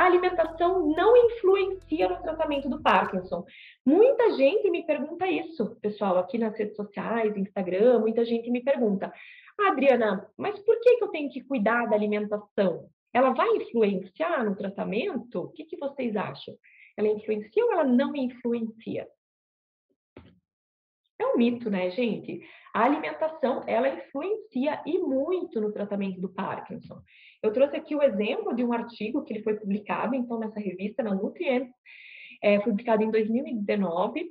a alimentação não influencia no tratamento do Parkinson. Muita gente me pergunta isso, pessoal, aqui nas redes sociais, Instagram, muita gente me pergunta: Adriana, mas por que eu tenho que cuidar da alimentação? Ela vai influenciar no tratamento? O que vocês acham? Ela influencia ou ela não influencia? É um mito, né, gente? A alimentação, ela influencia e muito no tratamento do Parkinson. Eu trouxe aqui o exemplo de um artigo que ele foi publicado, então, nessa revista, na Nutrients, foi publicado em 2019.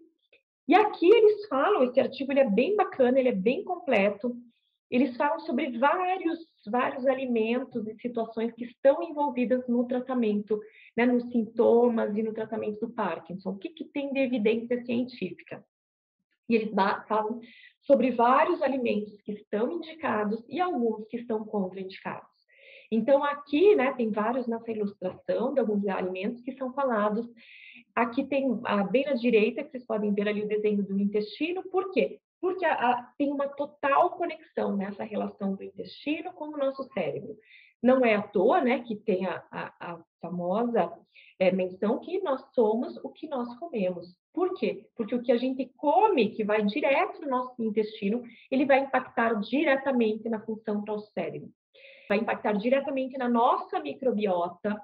E aqui eles falam, esse artigo ele é bem bacana, ele é bem completo. Eles falam sobre vários alimentos e situações que estão envolvidas no tratamento, né, nos sintomas e no tratamento do Parkinson. O que tem de evidência científica? E eles falam sobre vários alimentos que estão indicados e alguns que estão contraindicados. Então, aqui, né, tem vários nessa ilustração de alguns alimentos que são falados. Aqui tem, bem na direita, que vocês podem ver ali o desenho do intestino. Por quê? Porque tem uma total conexão nessa relação do intestino com o nosso cérebro. Não é à toa, né, que tem a famosa menção que nós somos o que nós comemos. Por quê? Porque o que a gente come, que vai direto no nosso intestino, ele vai impactar diretamente na função do nosso cérebro. Vai impactar diretamente na nossa microbiota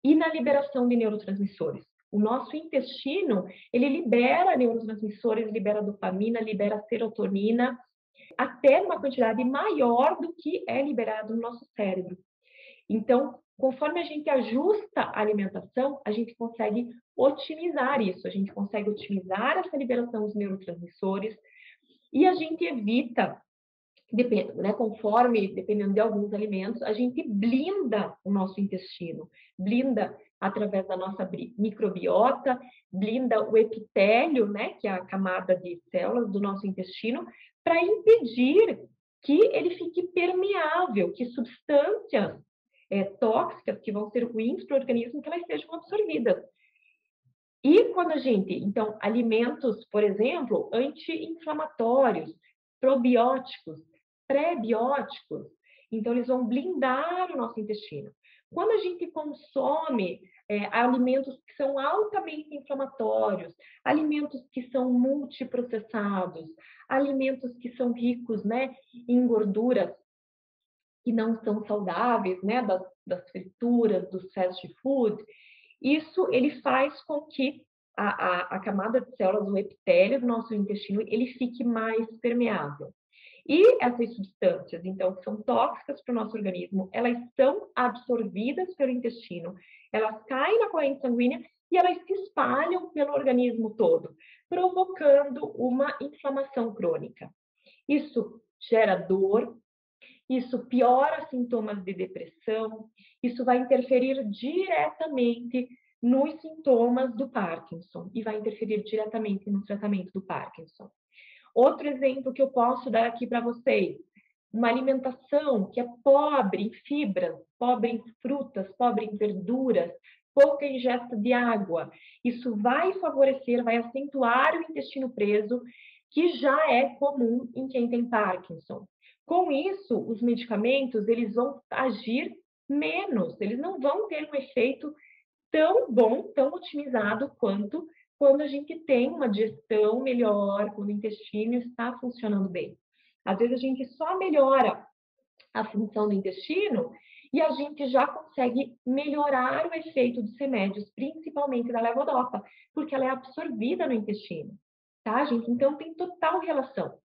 e na liberação de neurotransmissores. O nosso intestino, ele libera neurotransmissores, libera dopamina, libera serotonina, até uma quantidade maior do que é liberado no nosso cérebro. Então, conforme a gente ajusta a alimentação, a gente consegue otimizar isso, a gente consegue otimizar essa liberação dos neurotransmissores e a gente evita, dependendo de alguns alimentos, a gente blinda o nosso intestino, blinda através da nossa microbiota, blinda o epitélio, né, que é a camada de células do nosso intestino, para impedir que ele fique permeável, que substâncias tóxicas que vão ser ruins para o organismo, que elas sejam absorvidas. E quando a gente, então, alimentos, por exemplo, anti-inflamatórios, probióticos, pré-bióticos, então eles vão blindar o nosso intestino. Quando a gente consome alimentos que são altamente inflamatórios, alimentos que são multiprocessados, alimentos que são ricos, né, em gorduras que não são saudáveis, né, das frituras, dos fast food, isso ele faz com que a camada de células, o epitélio do nosso intestino, ele fique mais permeável. E essas substâncias, então, que são tóxicas para o nosso organismo, elas são absorvidas pelo intestino, elas caem na corrente sanguínea e elas se espalham pelo organismo todo, provocando uma inflamação crônica. Isso gera dor, isso piora sintomas de depressão, isso vai interferir diretamente nos sintomas do Parkinson e vai interferir diretamente no tratamento do Parkinson. Outro exemplo que eu posso dar aqui para vocês, uma alimentação que é pobre em fibras, pobre em frutas, pobre em verduras, pouca ingesta de água. Isso vai favorecer, vai acentuar o intestino preso, que já é comum em quem tem Parkinson. Com isso, os medicamentos, eles vão agir menos, eles não vão ter um efeito tão bom, tão otimizado quanto quando a gente tem uma digestão melhor, quando o intestino está funcionando bem. Às vezes a gente só melhora a função do intestino e a gente já consegue melhorar o efeito dos remédios, principalmente da levodopa, porque ela é absorvida no intestino, tá, gente? Então tem total relação,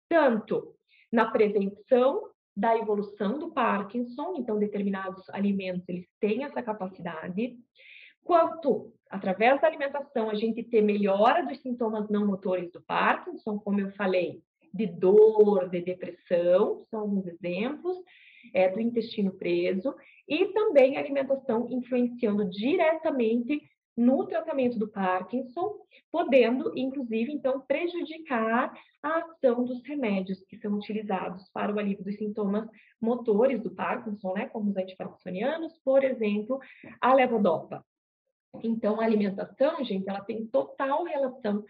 tanto na prevenção da evolução do Parkinson, então determinados alimentos eles têm essa capacidade, quanto, através da alimentação, a gente ter melhora dos sintomas não motores do Parkinson, como eu falei, de dor, de depressão, são alguns exemplos, do intestino preso, e também a alimentação influenciando diretamente no tratamento do Parkinson, podendo, inclusive, então, prejudicar a ação dos remédios que são utilizados para o alívio dos sintomas motores do Parkinson, né, como os antiparkinsonianos, por exemplo, a levodopa. Então, a alimentação, gente, ela tem total relação,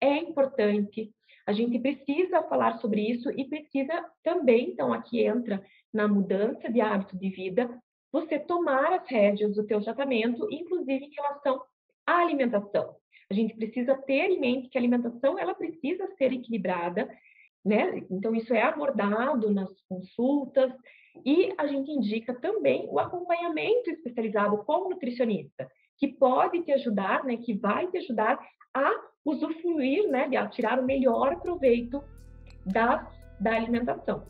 é importante, a gente precisa falar sobre isso e precisa também, então, aqui entra na mudança de hábito de vida, você tomar as rédeas do teu tratamento, inclusive em relação à alimentação. A gente precisa ter em mente que a alimentação ela precisa ser equilibrada, né? Então isso é abordado nas consultas e a gente indica também o acompanhamento especializado com o nutricionista, que pode te ajudar, né, que vai te ajudar a usufruir, né, a tirar o melhor proveito da alimentação.